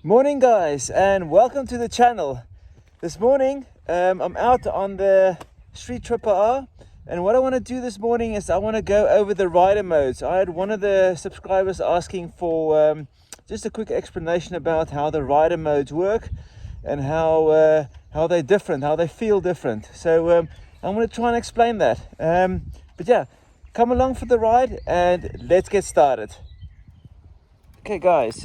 Morning guys, and welcome to the channel. This morning I'm out on the street tripper R, and what I want to do this morning is I want to go over the rider modes. I had one of the subscribers asking for just a quick explanation about how the rider modes work and how they're different, how they feel different. So I'm going to try and explain that. But yeah, come along for the ride and let's get started. Okay guys,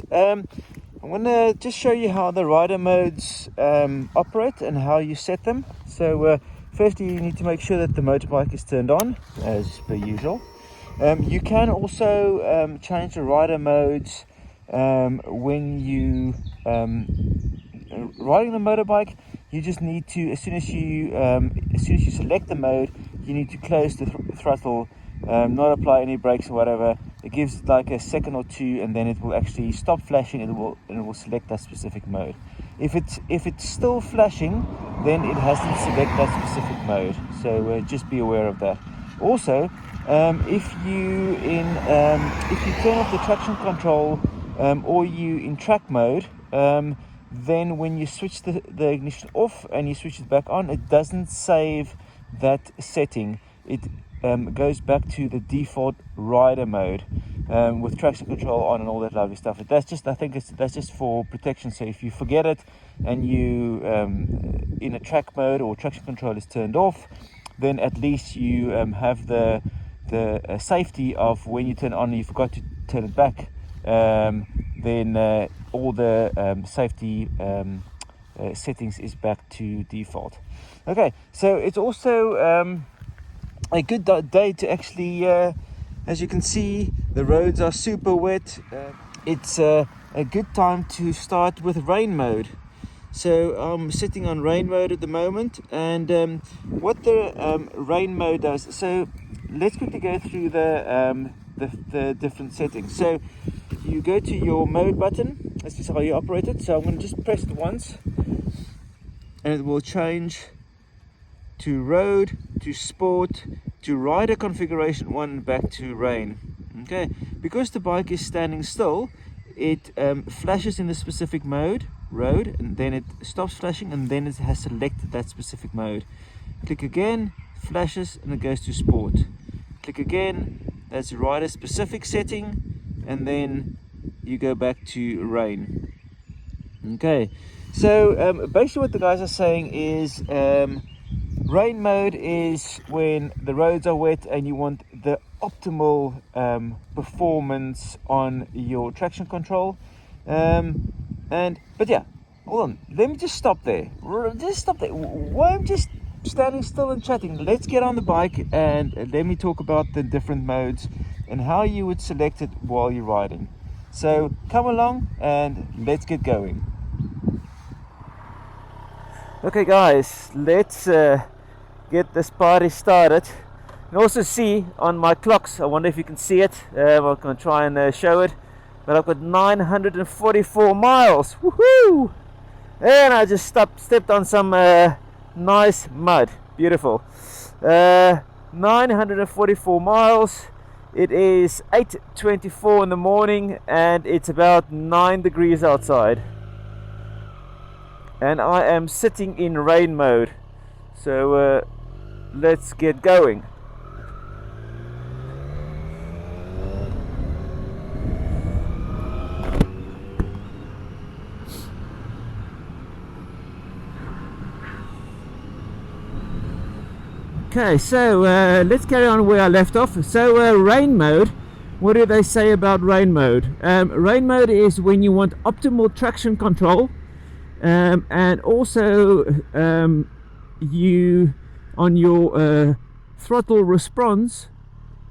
I'm going to just show you how the rider modes operate and how you set them. So firstly, you need to make sure that the motorbike is turned on, as per usual. You can also change the rider modes when you riding the motorbike. You just need to, as soon as you select the mode, you need to close the throttle, not apply any brakes or whatever. It gives like a second or two, and then it will actually stop flashing, and it will select that specific mode. If it's still flashing, then it hasn't select that specific mode. So just be aware of that. Also, if you turn off the traction control or you in track mode, then when you switch the ignition off and you switch it back on, it doesn't save that setting. It goes back to the default rider mode with traction control on and all that lovely stuff. That's just for protection. So if you forget it and you in a track mode or traction control is turned off, then at least you have the safety of when you turn it on and you forgot to turn it back, then all the safety settings is back to default. Okay, so it's also a good day to actually, as you can see, the roads are super wet. It's a good time to start with rain mode. So I'm sitting on rain mode at the moment, and what the rain mode does, so let's quickly go through the different settings. So you go to your mode button. This is how you operate it. So I'm going to just press it once and it will change to road, to sport, to rider configuration 1, back to rain. Okay, because the bike is standing still, it flashes in the specific mode, road, and then it stops flashing, and then it has selected that specific mode. Click again, flashes, and it goes to sport. Click again, that's rider specific setting, and then you go back to rain. Okay, so basically what the guys are saying is rain mode is when the roads are wet and you want the optimal performance on your traction control. But yeah, hold on, let me just stop there. Why I'm just standing still and chatting? Let's get on the bike and let me talk about the different modes and how you would select it while you're riding. So come along and let's get going. Okay guys, let's get this party started. You can also see on my clocks, I wonder if you can see it, I'm going to try and show it, but I've got 944 miles, woohoo! And I just stepped on some nice mud, beautiful. 944 miles, it is 8:24 in the morning and it's about 9 degrees outside. And I am sitting in rain mode, so let's get going. Okay, so let's carry on where I left off. So rain mode, what do they say about rain mode? Rain mode is when you want optimal traction control, and also you on your throttle response,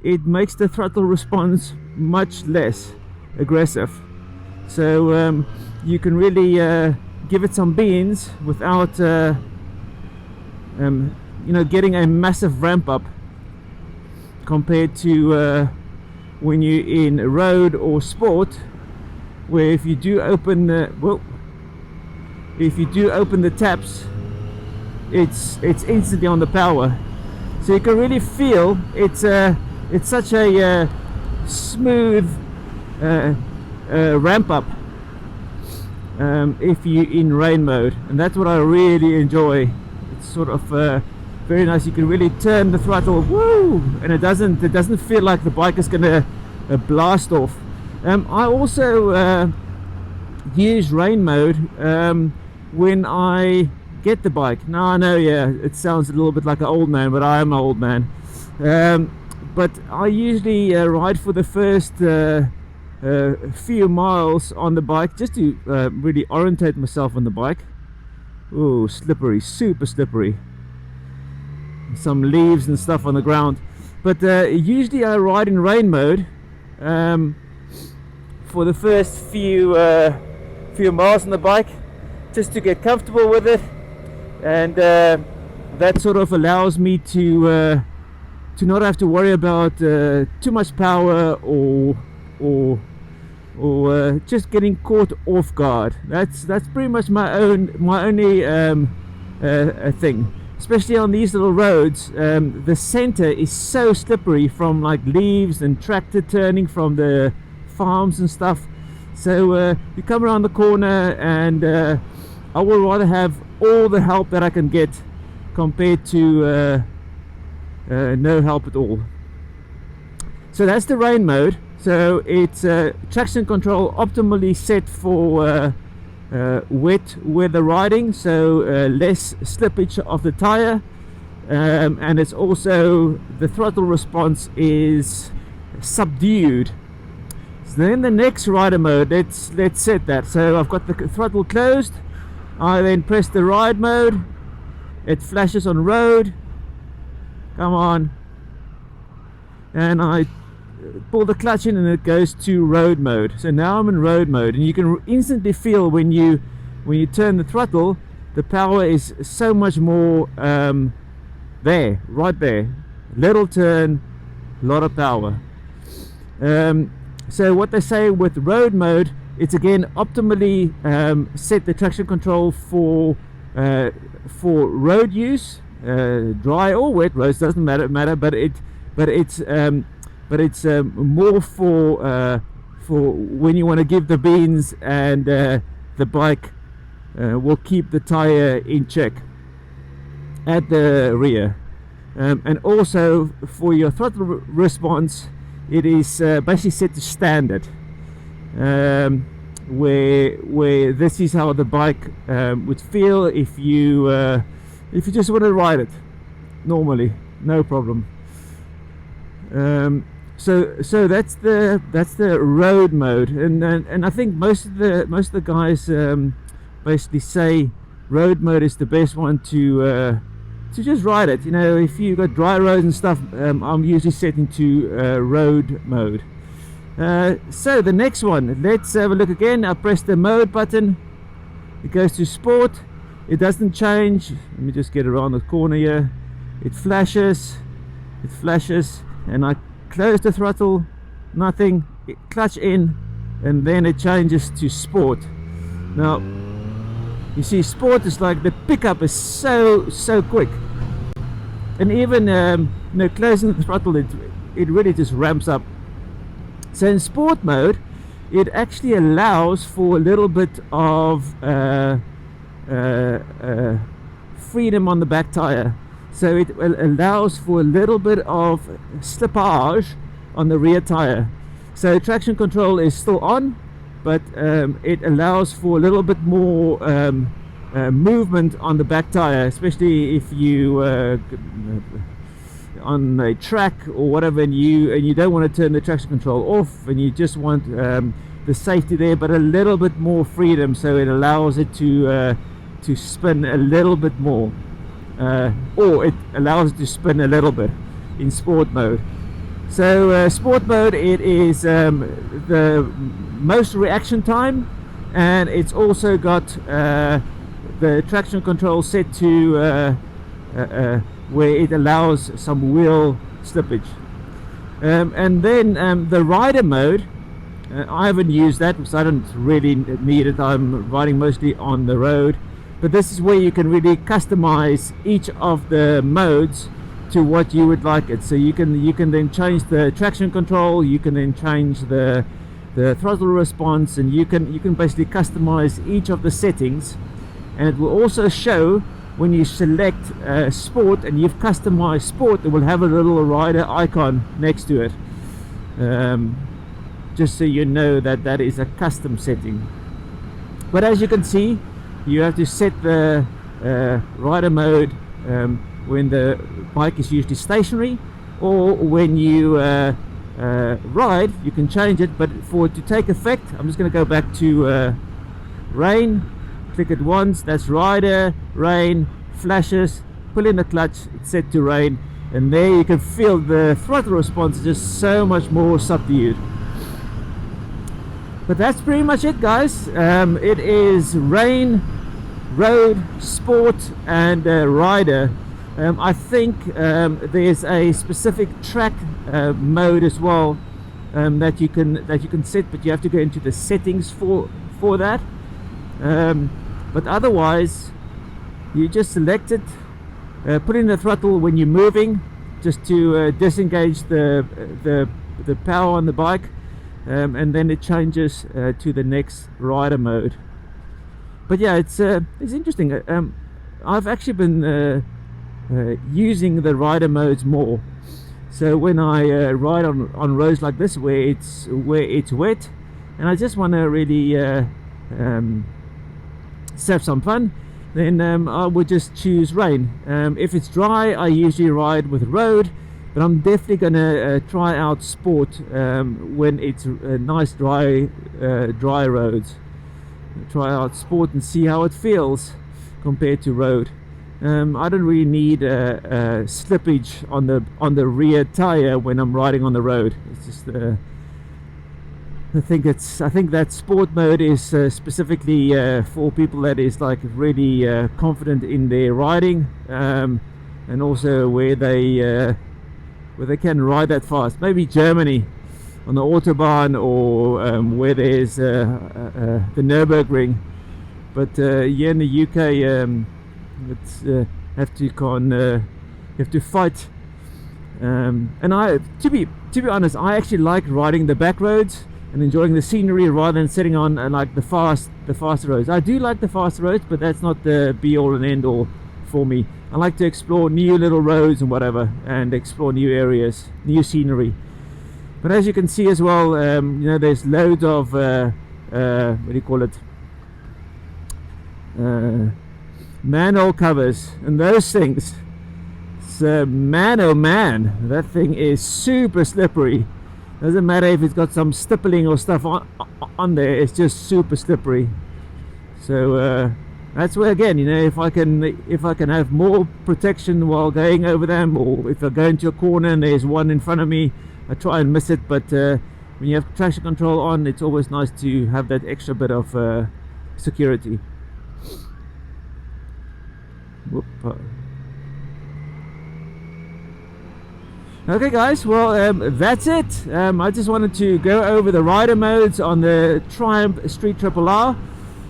it makes the throttle response much less aggressive, so you can really give it some beans without getting a massive ramp up compared to when you're in road or sport, where if you do open the taps, it's instantly on the power, so you can really feel it's such a smooth ramp up if you in rain mode, and that's what I really enjoy. It's sort of very nice. You can really turn the throttle, woo, and it doesn't feel like the bike is gonna blast off. I also use rain mode when I get the bike. Now I know, yeah, it sounds a little bit like an old man, but I am an old man. But I usually ride for the first few miles on the bike, just to really orientate myself on the bike. Oh, slippery, super slippery. Some leaves and stuff on the ground. But usually I ride in rain mode for the first few miles on the bike, just to get comfortable with it, and that sort of allows me to not have to worry about too much power or just getting caught off guard. That's pretty much my only thing, especially on these little roads. The center is so slippery from like leaves and tractor turning from the farms and stuff. So you come around the corner, and I would rather have all the help that I can get compared to no help at all. So that's the rain mode. So it's traction control optimally set for wet weather riding, so less slippage of the tire, and it's also, the throttle response is subdued. So then the next rider mode, let's set that. So I've got the throttle closed. I then press the ride mode. It flashes on road. Come on. And I pull the clutch in, and it goes to road mode. So now I'm in road mode, and you can instantly feel when you turn the throttle, the power is so much more there, right there. Little turn, lot of power. So what they say with road mode, it's again optimally set the traction control for road use, dry or wet roads, doesn't matter, but it's more for when you want to give the beans, and the bike will keep the tire in check at the rear, and also for your throttle response, it is basically set to standard, where this is how the bike would feel if you just want to ride it normally, no problem. So that's the road mode, and I think most of the guys basically say road mode is the best one to just ride it. You know, if you've got dry roads and stuff, I'm usually setting to road mode. So the next one, let's have a look again. I press the mode button, it goes to sport. It doesn't change. Let me just get around the corner here. It flashes, and I close the throttle, nothing, clutch in, and then it changes to sport. Now you see, sport is like, the pickup is so quick, and even closing the throttle, it really just ramps up. So in sport mode, it actually allows for a little bit of freedom on the back tire. So it allows for a little bit of slippage on the rear tire. So traction control is still on, but it allows for a little bit more movement on the back tire, especially if you on a track or whatever, and you don't want to turn the traction control off, and you just want the safety there, but a little bit more freedom. So it allows it to spin a little bit more, or it allows it to spin a little bit in sport mode. So sport mode, it is the most reaction time, and it's also got the traction control set to where it allows some wheel slippage, and then the rider mode, I haven't used that because I don't really need it. I'm riding mostly on the road, but this is where you can really customize each of the modes to what you would like it. So you can then change the traction control, you can then change the the throttle response, and you can basically customize each of the settings. And it will also show when you select sport and you've customized sport, it will have a little rider icon next to it, just so you know that that is a custom setting. But as you can see, you have to set the rider mode when the bike is usually stationary, or when you ride, you can change it. But for it to take effect, I'm just going to go back to rain, click it once, that's rider, rain, flashes, pull in the clutch, it's set to rain, and there you can feel the throttle response is just so much more subdued. But that's pretty much it, guys. It is rain, road, sport, and rider. I think there's a specific track mode as well that you can set, but you have to go into the settings for that. But otherwise, you just select it, put in the throttle when you're moving, just to disengage the power on the bike, and then it changes to the next rider mode. But yeah, it's interesting. I've actually been using the rider modes more. So when I ride on roads like this where it's wet and I just want to really have some fun, then I would just choose rain. If it's dry, I usually ride with road, but I'm definitely gonna try out sport when it's nice dry roads. Try out sport and see how it feels compared to road. I don't really need slippage on the rear tire when I'm riding on the road. It's just I think that sport mode is specifically for people that is like really confident in their riding, and also where they can ride that fast. Maybe Germany on the autobahn, or where there's the Nürburgring. But here in the UK, it's have to fight. And to be honest, I actually like riding the back roads and enjoying the scenery rather than sitting on like the faster roads. I do like the faster roads, but that's not the be all and end all for me. I like to explore new little roads and whatever, and explore new areas, new scenery. But as you can see as well, you know, there's loads of what do you call it, manhole covers and those things. So man, oh man, that thing is super slippery. Doesn't matter if it's got some stippling or stuff on there, it's just super slippery. So that's where, again, you know, if I can have more protection while going over them, or if I go into a corner and there's one in front of me, I try and miss it. But when you have traction control on, it's always nice to have that extra bit of security. Whoop. Okay guys, well that's it. I just wanted to go over the rider modes on the Triumph Street Triple R.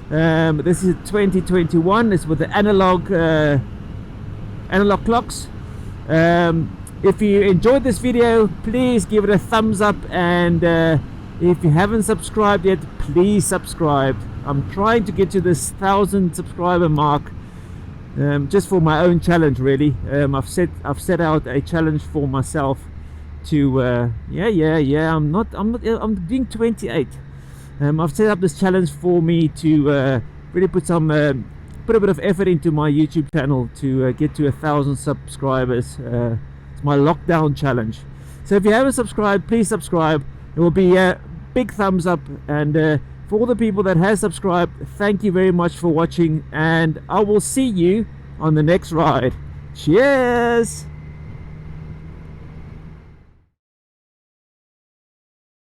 This is 2021. It's with the analog clocks. If you enjoyed this video, please give it a thumbs up, and if you haven't subscribed yet, please subscribe. I'm trying to get to this 1,000 subscriber mark. Just for my own challenge, really. I've set out a challenge for myself to I'm doing 28. I've set up this challenge for me to really put a bit of effort into my YouTube channel to get to 1,000 subscribers. It's my lockdown challenge. So if you haven't subscribed, please subscribe. It will be a big thumbs up, and for all the people that have subscribed, thank you very much for watching, and I will see you on the next ride. Cheers!